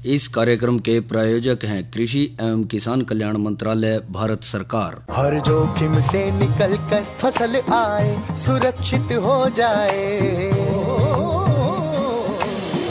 इस कार्यक्रम के प्रायोजक हैं कृषि एवं किसान कल्याण मंत्रालय, भारत सरकार। हर जोखिम से निकल कर फसल आए, सुरक्षित हो जाए,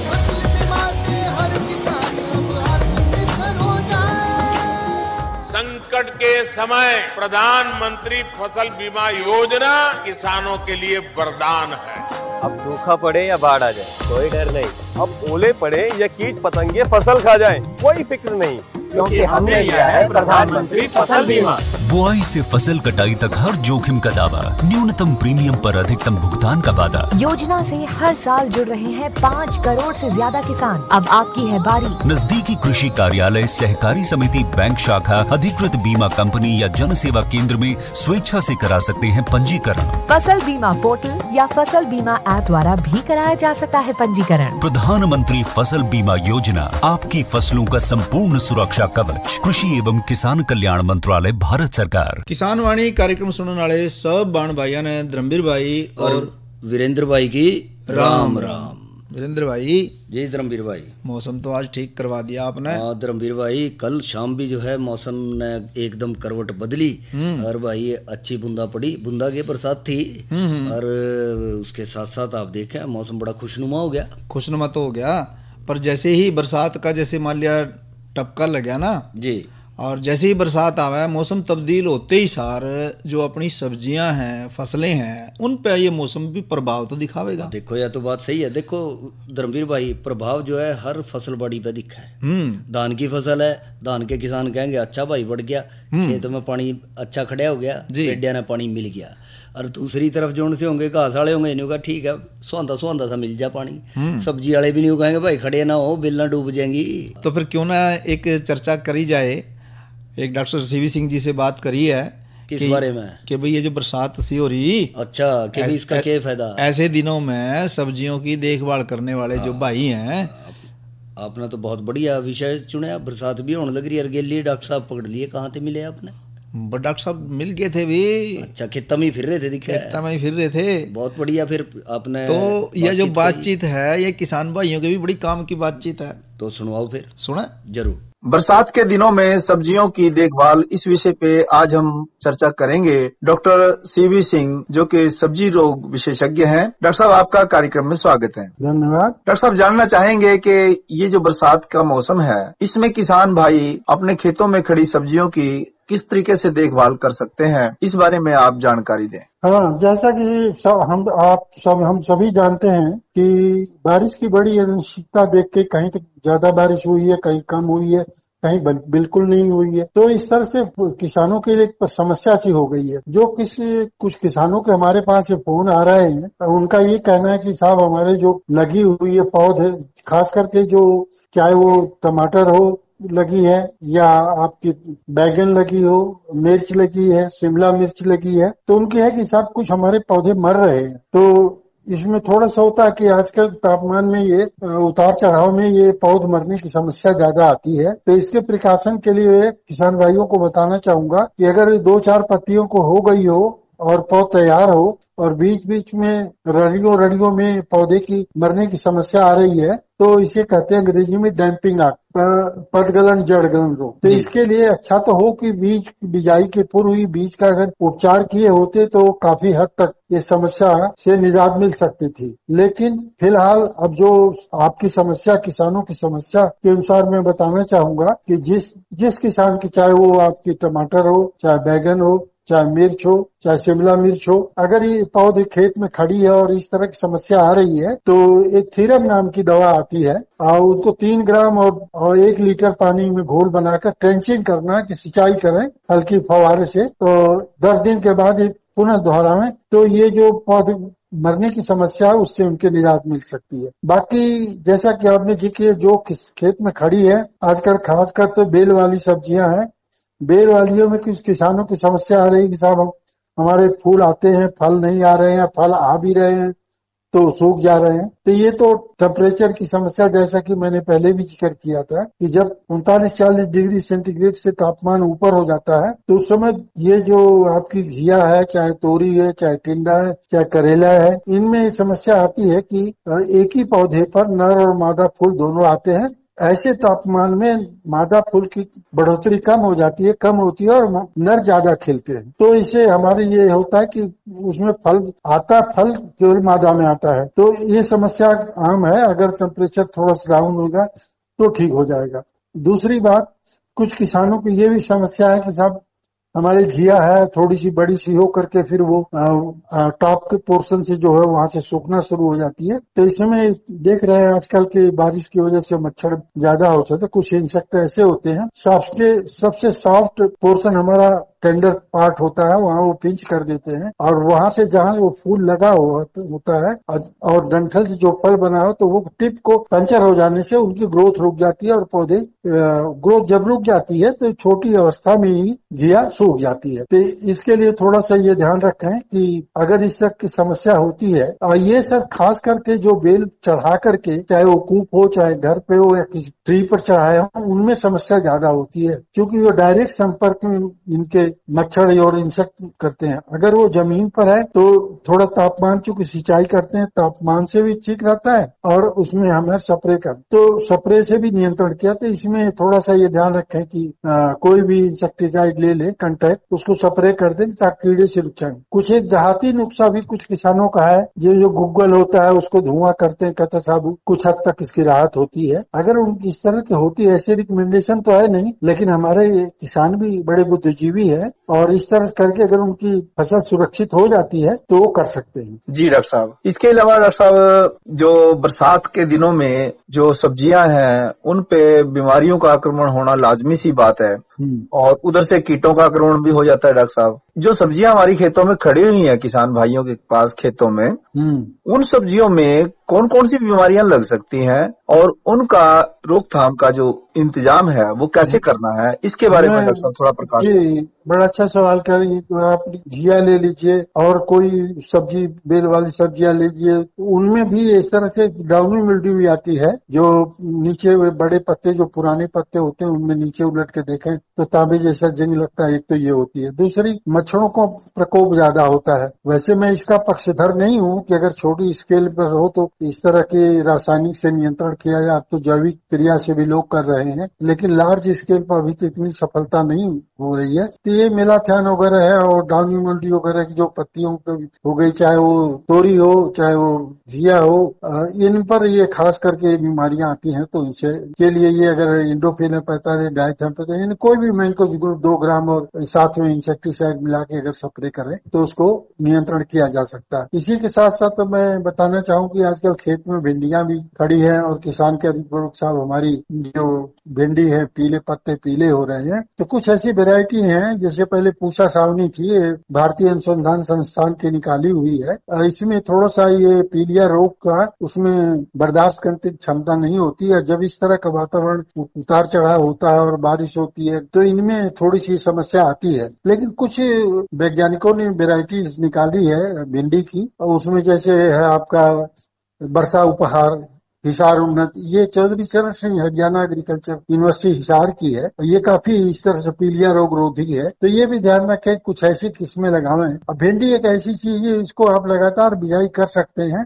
फसल बीमा से हर किसान अब आत्मनिर्भर हो जाए। संकट के समय प्रधानमंत्री फसल बीमा योजना किसानों के लिए वरदान है। अब सूखा पड़े या बाढ़ आ जाए कोई डर नहीं, अब ओले पड़े या कीट पतंगे फसल खा जाए कोई फिक्र नहीं, क्योंकि हमने लिया है प्रधानमंत्री फसल बीमा। बुआई से फसल कटाई तक हर जोखिम का दावा, न्यूनतम प्रीमियम पर अधिकतम भुगतान का वादा। योजना से हर साल जुड़ रहे हैं 5 करोड़ से ज्यादा किसान। अब आपकी है बारी। नजदीकी कृषि कार्यालय, सहकारी समिति, बैंक शाखा, अधिकृत बीमा कंपनी या जन सेवा केंद्र में स्वेच्छा से करा सकते हैं पंजीकरण। फसल बीमा पोर्टल या फसल बीमा ऐप द्वारा भी कराया जा सकता है पंजीकरण। प्रधानमंत्री फसल बीमा योजना, आपकी फसलों का संपूर्ण सुरक्षा कवच। कृषि एवं किसान कल्याण मंत्रालय, भारत सरकार। किसान वाणी कार्यक्रम सुनने वाले सब बाण भाइयों ने धर्मवीर भाई और वीरेंद्र भाई की राम राम। वीरेंद्र भाई जी, धर्मवीर भाई, मौसम तो आज ठीक करवा दिया आपने। हाँ धर्मवीर भाई, कल शाम भी जो है मौसम ने एकदम करवट बदली और भाई अच्छी बूंदा पड़ी, बूंदा की बरसात थी और उसके साथ साथ आप देखें मौसम बड़ा खुशनुमा हो गया। खुशनुमा तो हो गया, पर जैसे ही बरसात का जैसे मान लिया टपका लग गया ना जी, और जैसे ही बरसात आवा, मौसम तब्दील होते ही सार जो अपनी सब्जियां हैं, फसलें हैं, उन पे ये मौसम भी प्रभाव तो दिखावेगा। देखो यह तो बात सही है। देखो धर्मवीर भाई, प्रभाव जो है हर फसल बाड़ी पे दिखा है। धान की फसल है, धान के किसान कहेंगे अच्छा भाई बढ़ गया, खेत में पानी अच्छा खड़ा हो गया, पेडिया ने पानी मिल गया। और दूसरी तरफ जो उनसे होंगे घास वाले होंगे, इन्हों का ठीक है सुहांदा सुहांदा सा मिल जा पानी। सब्जी वाले भी नहीं कहेंगे भाई खड़े ना हो, बिल डूब जाएंगी। तो फिर क्यों ना एक चर्चा करी जाए। एक डॉक्टर सीवी सिंह जी से बात करी है किस बारे में, कि भाई ये जो बरसात सी हो रही, अच्छा कि भी इसका क्या फायदा। ऐसे दिनों में सब्जियों की देखभाल करने वाले जो भाई हैं, आपने तो बहुत बढ़िया विषय चुना। बरसात भी होने लग रही है, गेली डॉक्टर साहब पकड़ लिए, कहाँ थे मिले आपने? डॉक्टर साहब मिल गए थे भी। अच्छा, खेता में फिर रहे थे, दिखा खेता में फिर रहे थे। बहुत बढ़िया। फिर आपने तो यह जो बातचीत है, ये किसान भाइयों के भी बड़ी काम की बातचीत है। तो सुनवाओ फिर। सुना जरूर। बरसात के दिनों में सब्जियों की देखभाल, इस विषय पे आज हम चर्चा करेंगे। डॉक्टर सीवी सिंह जो कि सब्जी रोग विशेषज्ञ हैं। डॉक्टर साहब, आपका कार्यक्रम में स्वागत है। धन्यवाद। डॉक्टर साहब, जानना चाहेंगे कि ये जो बरसात का मौसम है, इसमें किसान भाई अपने खेतों में खड़ी सब्जियों की किस तरीके से देखभाल कर सकते हैं, इस बारे में आप जानकारी दें। हाँ, जैसा कि हम सभी जानते हैं कि बारिश की बड़ी अनिश्चितता देख के कहीं तक ज्यादा बारिश हुई है, कहीं कम हुई है, कहीं बिल्कुल नहीं हुई है। तो इस तरह से किसानों के लिए एक समस्या सी हो गई है। जो कुछ किसानों के हमारे पास फोन आ रहे हैं, उनका ये कहना है कि साहब हमारे जो लगी हुई है पौधे, खास करके जो चाहे वो टमाटर हो लगी है या आपकी बैगन लगी हो, मिर्च लगी है, शिमला मिर्च लगी है, तो उनकी है कि सब कुछ हमारे पौधे मर रहे हैं। तो इसमें थोड़ा सा होता है कि आजकल तापमान में ये उतार चढ़ाव में ये पौध मरने की समस्या ज्यादा आती है। तो इसके प्रिकॉशन के लिए किसान भाइयों को बताना चाहूंगा कि अगर 2-4 पत्तियों को हो गई हो और पौध तैयार हो और बीच बीच में रड़ियों में पौधे की मरने की समस्या आ रही है, तो इसे कहते हैं अंग्रेजी में डैम्पिंग आर्ट, पदगलन जड़गलन रोग। तो इसके लिए अच्छा तो हो कि बीज बिजाई के पूर्व ही बीज का अगर उपचार किए होते तो काफी हद तक ये समस्या से निजात मिल सकती थी। लेकिन फिलहाल अब जो आपकी समस्या, किसानों की समस्या के अनुसार मैं बताना चाहूंगा कि जिस किसान की, चाहे वो आपकी टमाटर हो, चाहे बैगन हो, चाहे मिर्च हो, चाहे शिमला मिर्च हो, अगर ये पौधे खेत में खड़ी है और इस तरह की समस्या आ रही है, तो एक थीरम नाम की दवा आती है और उसको 3 ग्राम और 1 लीटर पानी में घोल बनाकर ट्रेंचिंग करना कि सिंचाई करें हल्की फवारे से, तो 10 दिन के बाद पुनः दोहराएं, तो ये जो पौधे मरने की समस्या है उससे उनके निजात मिल सकती है। बाकी जैसा कि आपने जिक्र, जो खेत में खड़ी है आजकल खासकर तो बेल वाली सब्जियां हैं, बेल वालियों में कुछ किसानों की समस्या आ रही है कि साहब हमारे फूल आते हैं, फल नहीं आ रहे हैं, फल आ भी रहे हैं तो सूख जा रहे हैं। तो ये तो टेम्परेचर की समस्या, जैसा कि मैंने पहले भी जिक्र किया था कि जब 39-40 डिग्री सेंटीग्रेड से तापमान ऊपर हो जाता है तो उस समय ये जो आपकी घिया है, चाहे तोरी है, चाहे टिंडा है, चाहे करेला है, इनमें समस्या आती है कि एक ही पौधे पर नर और मादा फूल दोनों आते हैं ऐसे तापमान में मादा फूल की बढ़ोतरी कम हो जाती है, कम होती है और नर ज्यादा खिलते हैं। तो इससे हमारे ये होता है कि उसमें फल केवल मादा में आता है। तो ये समस्या आम है, अगर टेम्परेचर थोड़ा सा डाउन होगा तो ठीक हो जाएगा। दूसरी बात, कुछ किसानों की ये भी समस्या है कि साहब हमारे घिया है थोड़ी सी बड़ी सी हो करके फिर वो टॉप के पोर्शन से जो है वहां से सूखना शुरू हो जाती है। तो इस समय देख रहे हैं आजकल के बारिश की वजह से मच्छर ज्यादा होते हैं, तो कुछ इंसेक्ट ऐसे होते हैं सबसे सॉफ्ट पोर्शन हमारा टेंडर पार्ट होता है, वहां वो पिंच कर देते हैं और वहां से जहां वो फूल लगा हुआ होता है और डंठल से जो फल बना हो तो वो टिप को पंचर हो जाने से उनकी ग्रोथ रुक जाती है और पौधे ग्रोथ जब रुक जाती है तो छोटी अवस्था में ही घिया सूख जाती है। तो इसके लिए थोड़ा सा ये ध्यान रखें कि अगर इस सब की समस्या होती है और ये सब खास करके जो बेल चढ़ा करके, चाहे वो कूप हो चाहे घर पे हो या किसी ट्री पर चढ़ाए हो, उनमें समस्या ज्यादा होती है क्योंकि वो डायरेक्ट संपर्क में इनके मच्छर और इंसेक्ट करते हैं। अगर वो जमीन पर है तो थोड़ा तापमान, चूंकि सिंचाई करते हैं तापमान से भी ठीक रहता है और उसमें हमें स्प्रे कर तो स्प्रे से भी नियंत्रण किया। तो इसमें थोड़ा सा ये ध्यान रखें कि कोई भी इंसेक्टिसाइड ले ले कंटेक्ट, उसको स्प्रे कर दें ताकि कीड़े से बचाएं। कुछ एक देहाती नुस्खा भी कुछ किसानों का है, जो गुग्गल होता है उसको धुआं करते हैं, कहते साबु, कुछ हद तक इसकी राहत होती है। अगर उनकी इस तरह की होती है, ऐसे रिकमेंडेशन तो है नहीं, लेकिन हमारे किसान भी बड़े बुद्धिजीवी है और इस तरह करके अगर उनकी फसल सुरक्षित हो जाती है तो वो कर सकते हैं। जी डॉक्टर साहब, इसके अलावा डॉक्टर साहब जो बरसात के दिनों में जो सब्जियां हैं उन पे बीमारियों का आक्रमण होना लाजमी सी बात है और उधर से कीटों का आक्रमण भी हो जाता है। डॉक्टर साहब, जो सब्जियां हमारी खेतों में खड़ी हुई हैं किसान भाइयों के पास खेतों में, उन सब्जियों में कौन कौन सी बीमारियां लग सकती हैं और उनका रोकथाम का जो इंतजाम है वो कैसे करना है, इसके बारे में डॉक्टर साहब थोड़ा प्रकाश। जी, बड़ा अच्छा सवाल करेंगे। तो आप घिया ले लीजिए और कोई सब्जी, बेल वाली सब्जियां लीजिए, उनमें भी इस तरह से डाउनी मिल्ड्यू भी आती है। जो नीचे बड़े पत्ते, जो पुराने पत्ते होते हैं उनमें नीचे उलट के देखें तो तांबे जैसा जंग लगता है। एक तो ये होती है। दूसरी, मच्छरों का प्रकोप ज्यादा होता है। वैसे मैं इसका पक्षधर नहीं हूँ कि अगर छोटी स्केल पर हो तो इस तरह के रासायनिक से नियंत्रण किया जाए। अब तो जैविक क्रिया से भी लोग कर रहे हैं, लेकिन लार्ज स्केल पर अभी तो इतनी सफलता नहीं हो रही है। तो ये मेलाथियान वगैरह है और डाउनी मिल्ड्यू वगैरह की जो पत्तियों हो गई, चाहे वो तोरी हो चाहे वो घिया हो, इन पर ये खास करके बीमारियां आती हैं। तो इनसे के लिए ये अगर इंडोफिल 45 डाइथैम्पेथाइन कोई भी मैंको 2 ग्राम और साथ में इंसेक्टिसाइड मिला के अगर स्प्रे करें तो उसको नियंत्रण किया जा सकता है। इसी के साथ साथ मैं बताना चाहूँ कि आजकल खेत में भिंडियां भी खड़ी है और किसान के अधिक साहब हमारी जो भिंडी है पीले पत्ते पीले हो रहे हैं। तो कुछ ऐसी वेरायटी हैं, जैसे पहले पूसा सावनी थी, भारतीय अनुसंधान संस्थान की निकाली हुई है। इसमें थोड़ा सा ये पीलिया रोग का उसमें बर्दाश्त करने की क्षमता नहीं होती है। जब इस तरह का वातावरण उतार चढ़ाव होता है और बारिश होती है तो इनमें थोड़ी सी समस्या आती है। लेकिन कुछ वैज्ञानिकों ने वेराइटीज निकाली है भिंडी की, और उसमें जैसे है आपका वर्षा उपहार, हिसार उन्नत, ये चौधरी चरण सिंह हरियाणा एग्रीकल्चर यूनिवर्सिटी हिसार की है। ये काफी इस तरह से पीलिया रोग रोधी है। तो ये भी ध्यान रखें, कुछ ऐसी किस्में लगावें। अब भिंडी एक ऐसी चीज है, इसको आप लगातार बिजाई कर सकते हैं।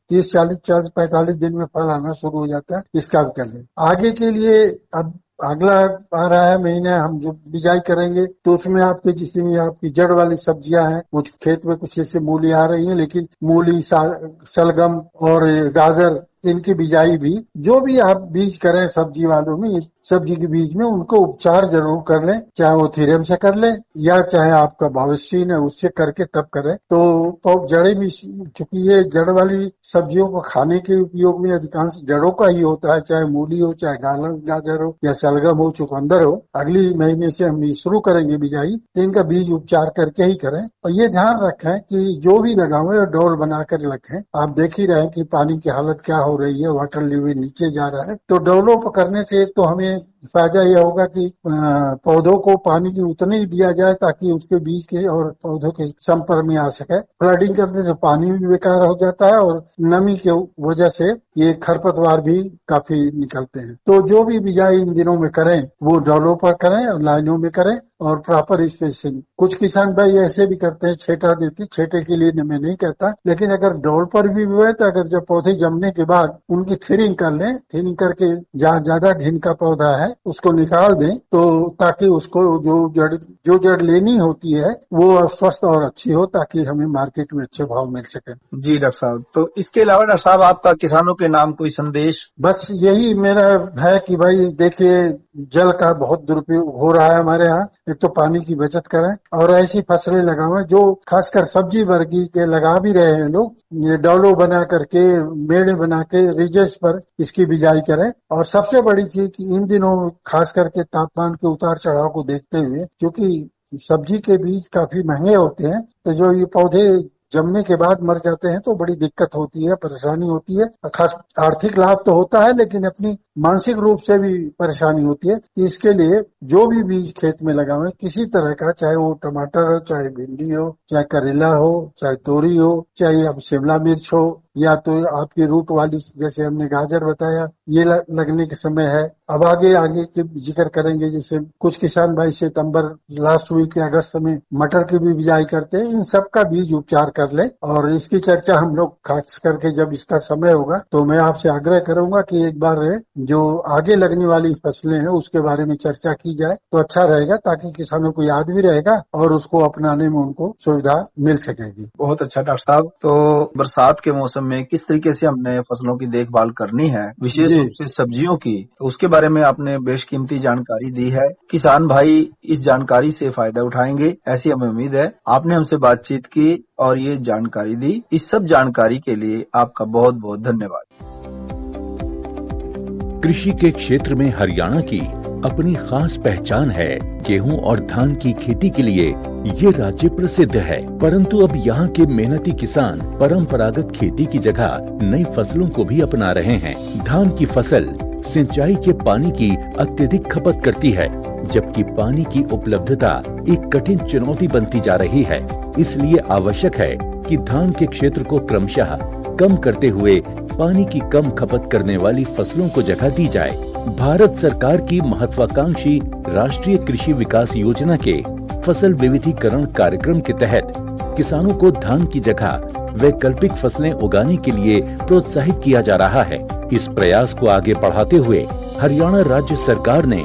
30, 40, 45 दिन में फल आना शुरू हो जाता है। इसका भी कर लें। आगे के लिए अब अगला आ रहा है महीना, हम जो बिजाई करेंगे तो उसमें आपके जिसमें आपकी जड़ वाली सब्जियां हैं, कुछ खेत में कुछ ऐसे मूली आ रही हैं, लेकिन मूली, सलगम और गाजर, इनकी बिजाई भी, जो भी आप बीज करें सब्जी वालों में, सब्जी के बीज में उनको उपचार जरूर कर लें, चाहे वो थीरियम से कर लें या चाहे आपका भावस्टीन है उससे करके तब करें। तो जड़ें भी, चूंकि ये जड़ वाली सब्जियों को खाने के उपयोग में अधिकांश जड़ों का ही होता है, चाहे मूली हो, चाहे गाजर हो या सलगम हो, चुकंदर हो। अगली महीने से हम शुरू करेंगे बिजाई, तो इनका बीज उपचार करके ही करें। और ये ध्यान रखें कि जो भी लगावे डोल बनाकर रखें। आप देख ही रहे कि पानी की हालत क्या हो रही है, वाटर लेवल नीचे जा रहा है। तो डोलों पर करने से एक तो हमें फायदा यह होगा कि पौधों को पानी की उतनी ही दिया जाए ताकि उसके बीज के और पौधों के संपर्क में आ सके। फ्लडिंग करने से पानी भी बेकार हो जाता है और नमी के वजह से ये खरपतवार भी काफी निकलते हैं। तो जो भी बिजाई इन दिनों में करें वो डौलों पर करें और लाइनों में करें और प्रॉपर स्पेसिंग। कुछ किसान भाई ऐसे भी करते हैं, छेटा देती, छेटे के लिए मैं नहीं कहता, लेकिन अगर डोल पर भी हुए तो अगर जब पौधे जमने के बाद उनकी थिनिंग कर लें, थिनिंग करके जहाँ ज्यादा घिन का पौधा है उसको निकाल दें, तो ताकि उसको जो जड़ लेनी होती है वो स्वस्थ और अच्छी हो, ताकि हमें मार्केट में अच्छे भाव मिल सके। जी डॉक्टर साहब, तो इसके अलावा डॉक्टर साहब आपका किसानों के नाम कोई संदेश? बस यही मेरा है कि भाई देखिए, जल का बहुत दुरुपयोग हो रहा है हमारे यहाँ। एक तो पानी की बचत करें और ऐसी फसलें लगावें जो खासकर सब्जी वर्गी के लगा भी रहे हैं लोग, ये डौलो बना करके, मेड़े बना के रिजेस पर इसकी बिजाई करें। और सबसे बड़ी चीज कि इन दिनों खास करके तापमान के उतार चढ़ाव को देखते हुए, क्योंकि सब्जी के बीज काफी महंगे होते हैं, तो जो ये पौधे जमने के बाद मर जाते हैं तो बड़ी दिक्कत होती है, परेशानी होती है। खास आर्थिक लाभ तो होता है लेकिन अपनी मानसिक रूप से भी परेशानी होती है। इसके लिए जो भी बीज खेत में लगावें किसी तरह का, चाहे वो टमाटर हो, चाहे भिंडी हो, चाहे करेला हो, चाहे तोरी हो, चाहे अब शिमला मिर्च हो, या तो आपकी रूट वाली जैसे हमने गाजर बताया, ये लगने के समय है। अब आगे के जिक्र करेंगे, जैसे कुछ किसान भाई सितंबर लास्ट वीक के अगस्त में मटर की भी बिजाई करते हैं। इन सब का बीज उपचार कर ले और इसकी चर्चा हम लोग खास करके जब इसका समय होगा तो मैं आपसे आग्रह करूंगा कि एक बार जो आगे लगने वाली फसलें हैं उसके बारे में चर्चा की जाए तो अच्छा रहेगा, ताकि किसानों को याद भी रहेगा और उसको अपनाने में उनको सुविधा मिल सकेगी। बहुत अच्छा डॉक्टर साहब। तो बरसात के मौसम में किस तरीके से हमने फसलों की देखभाल करनी है, विशेष रूप से सब्जियों की, तो उसके बारे में आपने बेशकीमती जानकारी दी है। किसान भाई इस जानकारी से फायदा उठाएंगे ऐसी हमें उम्मीद है। आपने हमसे बातचीत की और ये जानकारी दी, इस सब जानकारी के लिए आपका बहुत बहुत धन्यवाद। कृषि के क्षेत्र में हरियाणा की अपनी खास पहचान है। गेहूं और धान की खेती के लिए ये राज्य प्रसिद्ध है, परंतु अब यहाँ के मेहनती किसान परंपरागत खेती की जगह नई फसलों को भी अपना रहे हैं। धान की फसल सिंचाई के पानी की अत्यधिक खपत करती है, जबकि पानी की उपलब्धता एक कठिन चुनौती बनती जा रही है। इसलिए आवश्यक है कि धान के क्षेत्र को क्रमशः कम करते हुए पानी की कम खपत करने वाली फसलों को जगह दी जाए। भारत सरकार की महत्वाकांक्षी राष्ट्रीय कृषि विकास योजना के फसल विविधीकरण कार्यक्रम के तहत किसानों को धान की जगह वैकल्पिक फसलें उगाने के लिए प्रोत्साहित किया जा रहा है। इस प्रयास को आगे बढ़ाते हुए हरियाणा राज्य सरकार ने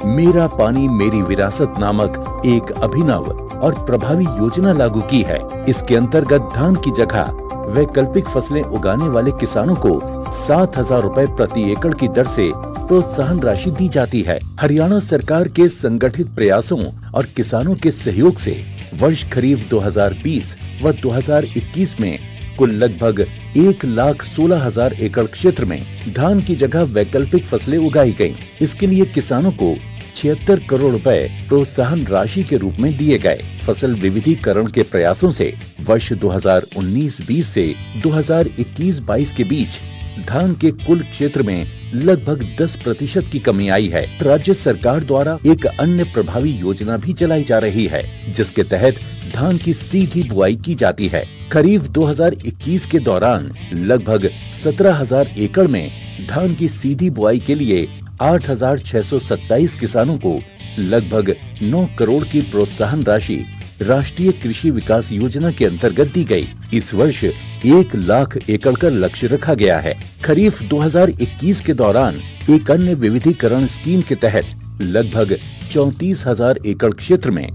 मेरा पानी मेरी विरासत नामक एक अभिनव और प्रभावी योजना लागू की है। इसके अंतर्गत धान की जगह वैकल्पिक फसलें उगाने वाले किसानों को 7,000 रुपए प्रति एकड़ की दर से प्रोत्साहन राशि दी जाती है। हरियाणा सरकार के संगठित प्रयासों और किसानों के सहयोग से वर्ष खरीफ 2020 व 2021 में कुल लगभग 1,16,000 एकड़ क्षेत्र में धान की जगह वैकल्पिक फसलें उगाई गयी। इसके लिए किसानों को 76 करोड़ रुपए प्रोत्साहन राशि के रूप में दिए गए। फसल विविधीकरण के प्रयासों से वर्ष 2019-20 से 2021-22 के बीच धान के कुल क्षेत्र में लगभग 10% की कमी आई है। राज्य सरकार द्वारा एक अन्य प्रभावी योजना भी चलाई जा रही है, जिसके तहत धान की सीधी बुआई की जाती है। खरीफ 2021 के दौरान लगभग 17,000 एकड़ में धान की सीधी बुआई के लिए 8,627 किसानों को लगभग 9 करोड़ की प्रोत्साहन राशि राष्ट्रीय कृषि विकास योजना के अंतर्गत दी गई। इस वर्ष 1 लाख एकड़ का लक्ष्य रखा गया है। खरीफ 2021 के दौरान एक अन्य विविधीकरण स्कीम के तहत लगभग 34,000 एकड़ क्षेत्र में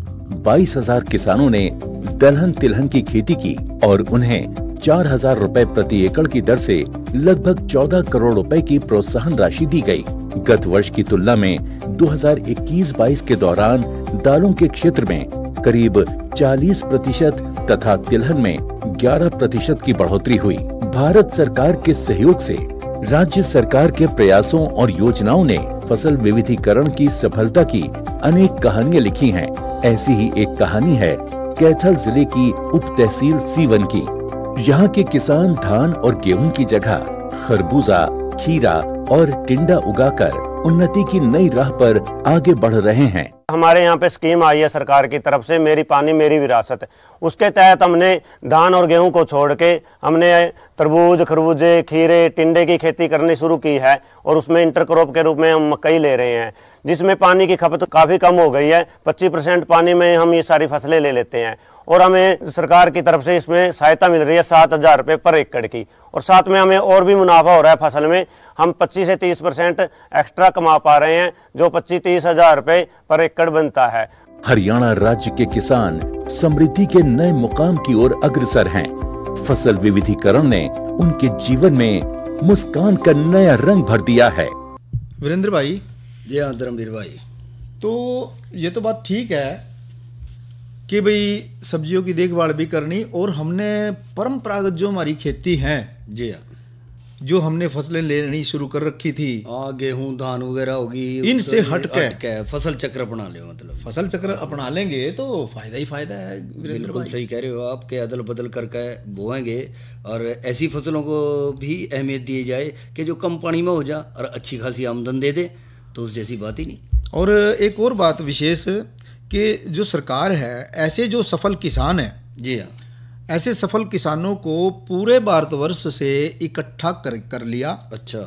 22,000 किसानों ने दलहन तिलहन की खेती की और उन्हें 4,000 रुपए प्रति एकड़ की दर से लगभग 14 करोड़ रुपए की प्रोत्साहन राशि दी गई। गत वर्ष की तुलना में 2021-22 के दौरान दालों के क्षेत्र में करीब 40% तथा तिलहन में 11% की बढ़ोतरी हुई। भारत सरकार के सहयोग से राज्य सरकार के प्रयासों और योजनाओं ने फसल विविधीकरण की सफलता की अनेक कहानियां लिखी हैं। ऐसी ही एक कहानी है कैथल जिले की उप तहसील सीवन की। यहाँ के किसान धान और गेहूं की जगह खरबूजा, खीरा और टिंडा उगाकर उन्नति की नई राह पर आगे बढ़ रहे हैं। हमारे यहाँ पे स्कीम आई है सरकार की तरफ से, मेरी पानी मेरी विरासत। उसके तहत हमने धान और गेहूं को छोड़ के हमने तरबूज, खरबूजे, खीरे, टिंडे की खेती करनी शुरू की है और उसमें इंटरक्रॉप के रूप में हम मकई ले रहे हैं, जिसमें पानी की खपत काफ़ी कम हो गई है। 25% पानी में हम ये सारी फसलें ले लेते हैं और हमें सरकार की तरफ से इसमें सहायता मिल रही है 7,000 रुपये पर एकड़ की। और साथ में हमें और भी मुनाफा हो रहा है फसल में, हम 25 से 30% एक्स्ट्रा कमा पा रहे हैं, जो 25-30 हज़ार रुपये पर एकड़ बनता है। हरियाणा राज्य के किसान समृद्धि के नए मुकाम की ओर अग्रसर हैं। फसल विविधीकरण ने उनके जीवन में मुस्कान का नया रंग भर दिया है। वीरेंद्र भाई। जी हाँ धर्मवीर भाई, तो ये तो बात ठीक है कि भाई सब्जियों की देखभाल भी करनी, और हमने परंपरागत जो हमारी खेती है, जी हाँ, जो हमने फसलें लेनी शुरू कर रखी थी, गेहूं धान वगैरह होगी, इनसे हट के फसल चक्र अपना ले, मतलब फसल चक्र अपना लेंगे तो फायदा ही फायदा है। बिल्कुल सही कह रहे हो आप, के अदल बदल करके बोएंगे और ऐसी फसलों को भी अहमियत दी जाए कि जो कम पानी में हो जा और अच्छी खासी आमदन दे दे, तो उस जैसी बात ही नहीं। और एक और बात विशेष कि जो सरकार है, ऐसे जो सफल किसान है, जी हाँ, ऐसे सफल किसानों को पूरे भारतवर्ष से इकट्ठा कर लिया। अच्छा,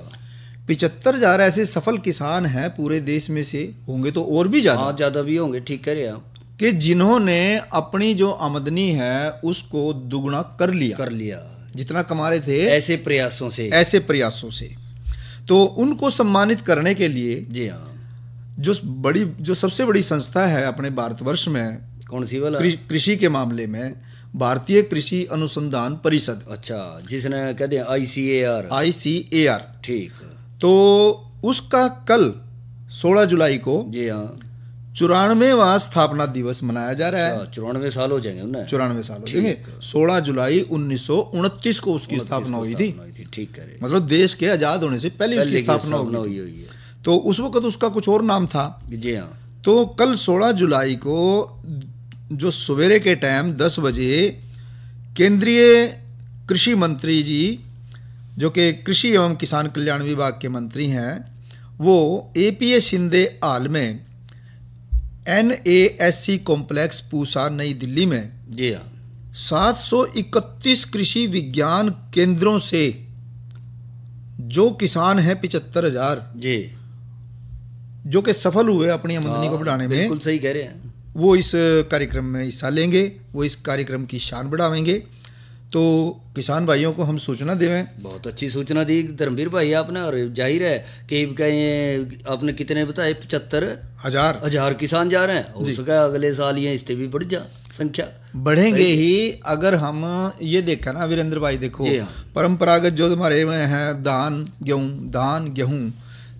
75,000 ऐसे सफल किसान हैं पूरे देश में से, होंगे तो और भी ज्यादा, हाँ ज़्यादा भी होंगे, ठीक कह रहे हैं आप, कि जिन्होंने अपनी जो आमदनी है उसको दुगना कर लिया, जितना कमा रहे थे ऐसे प्रयासों से। तो उनको सम्मानित करने के लिए, जी हाँ, जो सबसे बड़ी संस्था है अपने भारतवर्ष में, कौन सी वाला, कृषि के मामले में भारतीय कृषि अनुसंधान परिषद, अच्छा, जिसने कहते हैं ICAR, ठीक, तो उसका कल 16 जुलाई को, जी हाँ, 94वां स्थापना दिवस मनाया जा रहा है। 94 साल हो जाएंगे उन्हें, 94 साल हो जाएंगे। 16 जुलाई 1929 को उसकी स्थापना हुई थी, ठीक करें, मतलब देश के आजाद होने से पहले उसकी स्थापना हुई है। तो उस वक्त उसका कुछ और नाम था, जी हाँ। तो कल 16 जुलाई को जो सवेरे के टाइम 10 बजे केंद्रीय कृषि मंत्री जी, जो कि कृषि एवं किसान कल्याण विभाग के मंत्री हैं, वो APA शिंदे हाल में NASC कॉम्प्लेक्स पूसा नई दिल्ली में, जी हाँ, 731 कृषि विज्ञान केंद्रों से जो किसान हैं 75,000, जी, जो कि सफल हुए अपनी आमदनी को बढ़ाने में, बिल्कुल सही कह रहे हैं, वो इस कार्यक्रम में हिस्सा लेंगे, वो इस कार्यक्रम की शान बढ़ावेंगे। तो किसान भाइयों को हम सूचना देवें। बहुत अच्छी सूचना दी धर्मवीर भाई आपने, और जाहिर है कि आपने कितने बताए, 75,000 किसान जा रहे हैं, हो सका अगले साल ये इससे भी बढ़ जा संख्या, बढ़ेंगे ही। अगर हम ये देखा ना वीरेंद्र भाई, देखो परंपरागत जो हमारे में है धान गेहूं,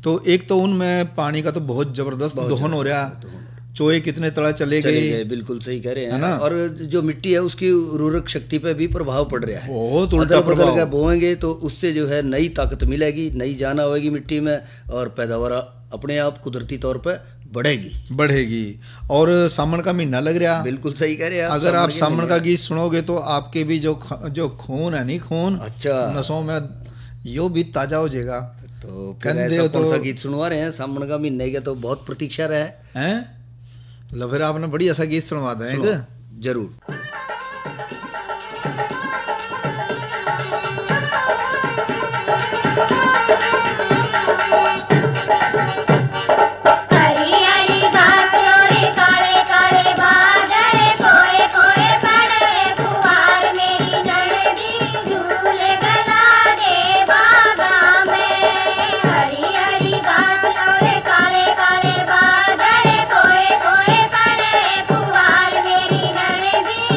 तो एक तो उनमें पानी का तो बहुत जबरदस्त दोहन हो रहा है, चोए कितने तड़ा चले गए, बिल्कुल सही कह रहे हैं ना। और जो मिट्टी है उसकी उर्वरक शक्ति पे भी प्रभाव पड़ रहा है, बहुत उल्टा बदल के बोएंगे तो उससे जो है नई ताकत मिलेगी, नई जान आएगी मिट्टी में, और पैदावार अपने आप कुदरती तौर पे बढ़ेगी। और सावन का महीना लग रहा, बिल्कुल सही कह रहे हैं। अगर आप सावन का गीत सुनोगे तो आपके भी जो खून है, नहीं खून, अच्छा, नसों में यो भी ताजा हो जाएगा। तो ऐसा कौन सा गीत सुनवा रहे हैं सावन का महीने का, तो बहुत प्रतीक्षा रहा है। लो फिर आपने बड़ी ऐसा गीत सुनवा दें, जरूर। मेरी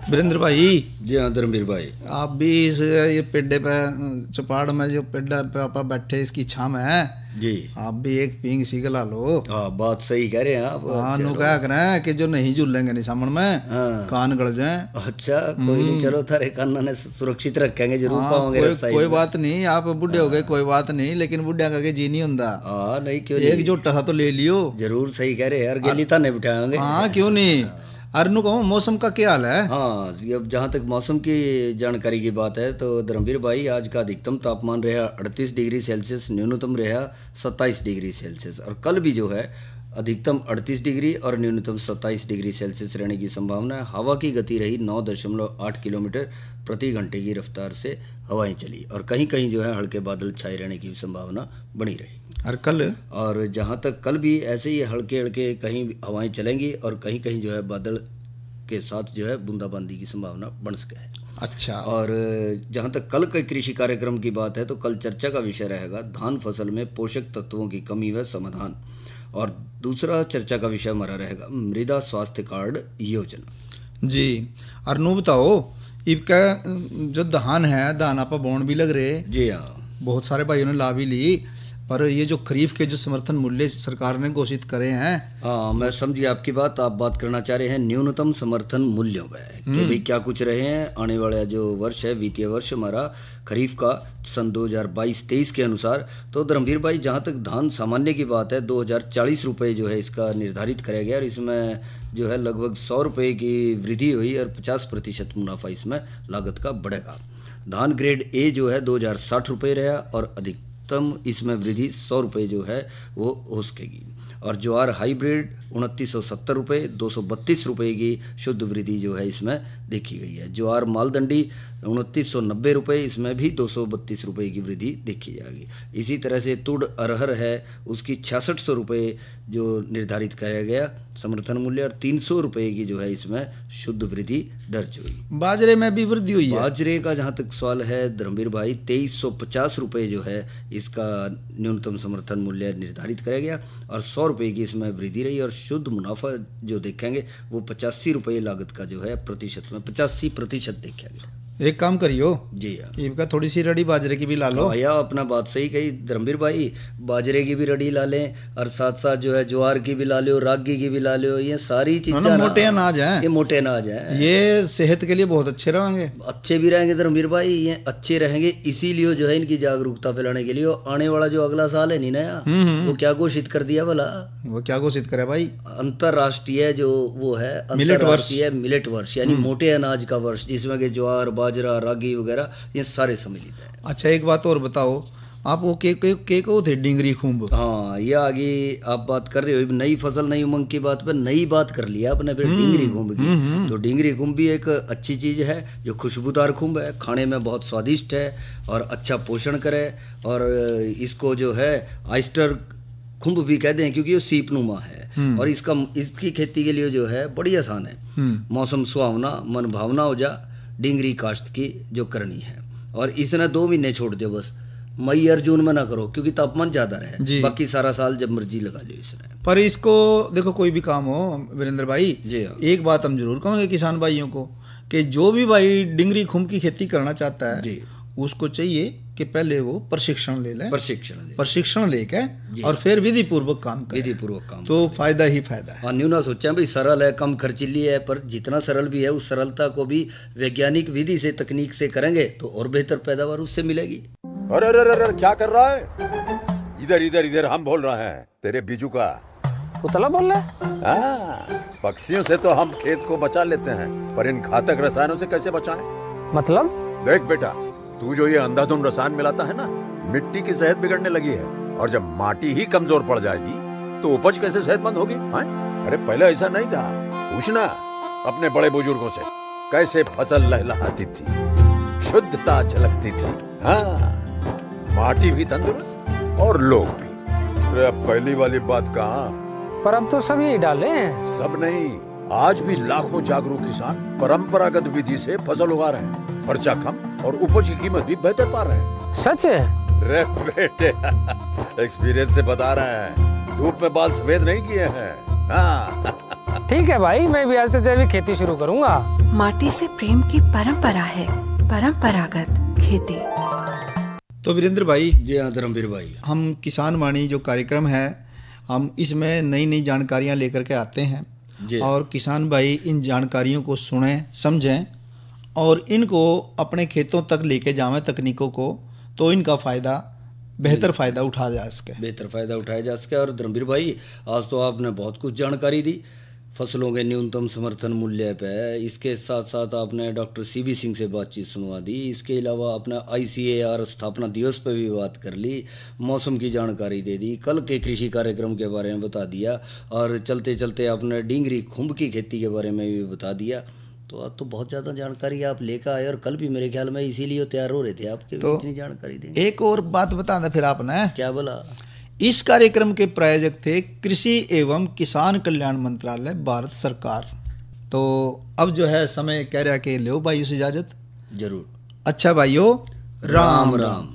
वीरेंद्र भाई। जी हाँ धर्मवीर भाई, आप भी इस ये पेड्डे पे चौपाड़ में जो पेड्डा पे आप बैठे इसकी छाम है जी, आप भी एक पींग सी गला लो। हाँ बात सही कह रहे हैं आप। हाँ नु क्या करें कि जो नहीं झूलेंगे नहीं सामने में कान गड़ जाए। अच्छा कोई नहीं, चलो थारे कान ने सुरक्षित रखेंगे जरूर पाओगे। कोई बात नहीं, आप बुढ़े हो गए कोई बात नहीं, लेकिन बुढ़िया का जी नहीं होता। हाँ नहीं क्यों, एक झोटा सा तो ले लियो। जरूर सही कह रहे यार, गेली थाने बिठाएंगे। हाँ क्यों नहीं। अरनू कहूँ मौसम का क्या हाल है? हाँ अब जहाँ तक मौसम की जानकारी की बात है तो धर्मवीर भाई आज का अधिकतम तापमान रहा 38 डिग्री सेल्सियस, न्यूनतम रहा 27 डिग्री सेल्सियस। और कल भी जो है अधिकतम 38 डिग्री और न्यूनतम 27 डिग्री सेल्सियस रहने की संभावना है। हवा की गति रही 9.8 किलोमीटर प्रति घंटे की रफ्तार से हवाएं चली और कहीं कहीं जो है हल्के बादल छाए रहने की संभावना बनी रही। और जहाँ तक कल भी ऐसे ही हल्के हल्के कहीं हवाएं चलेंगी और कहीं कहीं जो है बादल के साथ जो है बूंदाबांदी की संभावना बन सके है। अच्छा। और जहाँ तक कल के कृषि कार्यक्रम की बात है तो कल चर्चा का विषय रहेगा धान फसल में पोषक तत्वों की कमी व समाधान, और दूसरा चर्चा का विषय हमारा रहेगा मृदा स्वास्थ्य कार्ड योजना। जी अरनू बताओ, इनका जो धान है धान आप बोन भी लग रहे। जी हाँ, बहुत सारे भाइयों ने लाभ भी ली, पर ये जो खरीफ के जो समर्थन मूल्य सरकार ने घोषित करे हैं। हाँ मैं समझी आपकी बात। आप बात करना चाह रहे हैं न्यूनतम समर्थन मूल्यों में कि भाई क्या कुछ रहे हैं आने वाला जो वर्ष है वित्तीय वर्ष हमारा खरीफ का सन 2022-23 के अनुसार। तो धर्मवीर भाई जहाँ तक धान सामान्य की बात है 2040 रुपये जो है इसका निर्धारित कराया गया और इसमें जो है लगभग 100 रुपये की वृद्धि हुई और 50% मुनाफा इसमें लागत का बढ़ेगा। धान ग्रेड ए जो है 2060 रुपये रहा और अधिक इसमें वृद्धि 100 रुपये जो है वो हो सकेगी। और ज्वार हाइब्रिड 2970 रुपये 232 रुपये की शुद्ध वृद्धि जो है इसमें देखी गई है। ज्वार मालदंडी 2990 रुपये, इसमें भी 232 रुपये की वृद्धि देखी जाएगी। इसी तरह से तुड़ अरहर है उसकी 6600 रुपये जो निर्धारित कराया गया समर्थन मूल्य और 300 रुपये की जो है इसमें शुद्ध वृद्धि दर्ज हुई। बाजरे में भी वृद्धि हुई है। बाजरे का जहाँ तक सवाल है धर्मवीर भाई 2350 रुपये जो है इसका न्यूनतम समर्थन मूल्य निर्धारित कराया गया और 100 रुपये की इसमें वृद्धि रही और शुद्ध मुनाफा जो देखेंगे वो 85 रुपये लागत का जो है प्रतिशत में 85% देखा गया। एक काम करियो जी हाँ, इनका थोड़ी सी रड़ी बाजरे की भी ला लो। भैया अपना बात सही कही धर्मवीर भाई, बाजरे की भी रड़ी ला लें और साथ साथ जो है ज्वार की भी ला लो, रागी की भी ला लो। ये सारी चीजें मोटे अनाज हैं, ये मोटे अनाज हैं, ये सेहत के लिए बहुत अच्छे रहेंगे। अच्छे भी रहेंगे धर्मवीर भाई, ये अच्छे रहेंगे इसीलिए जो है इनकी जागरूकता फैलाने के लिए। आने वाला जो अगला साल है नहीं नया वो क्या घोषित कर दिया भला? वो क्या घोषित करे भाई? अंतरराष्ट्रीय जो वो है अंतरराष्ट्रीय मिलेट वर्ष यानी मोटे अनाज का वर्ष, जिसमें कि ज्वार बाजरा रागी वगैरह ये सारे सम्मिलित है। अच्छा एक बात और बताओ, आप वो के को थे डिंगरी खुम्ब। हाँ, ये आगे आप बात कर रहे हो नई फसल नई उमंग की बात पे, नई बात कर लिया आपने फिर डिंगरी खुम्ब की। तो डिंगरी खुम्ब भी एक अच्छी चीज़ है, जो खुशबूदार खुम्ब है, खाने में बहुत स्वादिष्ट है और अच्छा पोषण करे। और इसको जो है आइस्टर खुम्ब भी कहते हैं क्योंकि ये सीपनुमा है। और इसकी खेती के लिए जो है बड़ी आसान है। मौसम सुहावना, मन भावना हो जा, डिंगरी काश्त की जो करनी है। और इसने 2 महीने छोड़ दो बस, मई और जून में ना करो क्योंकि तापमान ज्यादा रहे, बाकी सारा साल जब मर्जी लगा लो इसने। पर इसको देखो, कोई भी काम हो वीरेंद्र भाई जी, एक बात हम जरूर कहेंगे किसान भाइयों को कि जो भी भाई डिंगरी खुम्ब की खेती करना चाहता है जी, उसको चाहिए कि पहले वो प्रशिक्षण ले ले, प्रशिक्षण लेके और फिर विधि पूर्वक काम करे, तो फायदा ही फायदा है। और न्यू ना सोचा भाई सरल है, कम खर्चीली है, पर जितना सरल भी है उस सरलता को भी वैज्ञानिक विधि से, तकनीक से करेंगे तो और बेहतर पैदावार उससे मिलेगी। अरे अरे अरे क्या कर रहा है? इधर इधर इधर हम बोल रहे हैं तेरे बीजू का। पुतला बोल रहा है? पक्षियों से तो हम खेत को बचा लेते हैं, पर इन घातक रसायनों से कैसे बचाएं? मतलब? देख बेटा, तू जो ये अंधाधुंध रसायन मिलाता है ना, मिट्टी की सेहत बिगड़ने लगी है। और जब माटी ही कमजोर पड़ जाएगी तो उपज कैसे सेहतमंद होगी? अरे पहले ऐसा नहीं था, पूछना अपने बड़े बुजुर्गों से, कैसे फसल लहलहाती थी, शुद्धता झलकती थी। हाँ, माटी भी तंदुरुस्त और लोग भी। अरे पहली वाली बात कहाँ? पर अब तो सब यही डाले हैं। सब नहीं, आज भी लाखों जागरूक किसान परंपरागत विधि से फसल उगा रहे हैं। खर्चा कम और उपज की कीमत भी बेहतर पा रहे हैं। सच है? रे बेटे एक्सपीरियंस से बता रहे हैं, धूप में बाल सफेद नहीं किए हैं। हाँ। ठीक है भाई, मैं भी आज से जैविक खेती शुरू करूंगा। माटी से प्रेम की परंपरा है, परंपरागत खेती। तो वीरेंद्र भाई जी हाँ, धर्मवीर भाई, हम किसान वाणी जो कार्यक्रम है, हम इसमें नई नई जानकारियां लेकर के आते हैं और किसान भाई इन जानकारियों को सुनें, समझें और इनको अपने खेतों तक लेके जावें तकनीकों को, तो इनका फ़ायदा, बेहतर फ़ायदा उठाया जा सके। और धर्मवीर भाई, आज तो आपने बहुत कुछ जानकारी दी फसलों के न्यूनतम समर्थन मूल्य पे। इसके साथ साथ आपने डॉक्टर CB सिंह से बातचीत सुनवा दी। इसके अलावा आपने ICAR स्थापना दिवस पे भी बात कर ली, मौसम की जानकारी दे दी, कल के कृषि कार्यक्रम के बारे में बता दिया और चलते चलते आपने डिंगरी खुम्ब की खेती के बारे में भी बता दिया। तो आज तो बहुत ज़्यादा जानकारी आप लेकर आए और कल भी मेरे ख्याल में इसीलिए तैयार हो रहे थे आपके, तो इतनी जानकारी देंगे। एक और बात बता दें फिर आपने क्या बोला? इस कार्यक्रम के प्रायोजक थे कृषि एवं किसान कल्याण मंत्रालय, भारत सरकार। तो अब जो है समय कह रहा कि लो भाइयों से इजाजत। जरूर। अच्छा भाइयों, राम राम।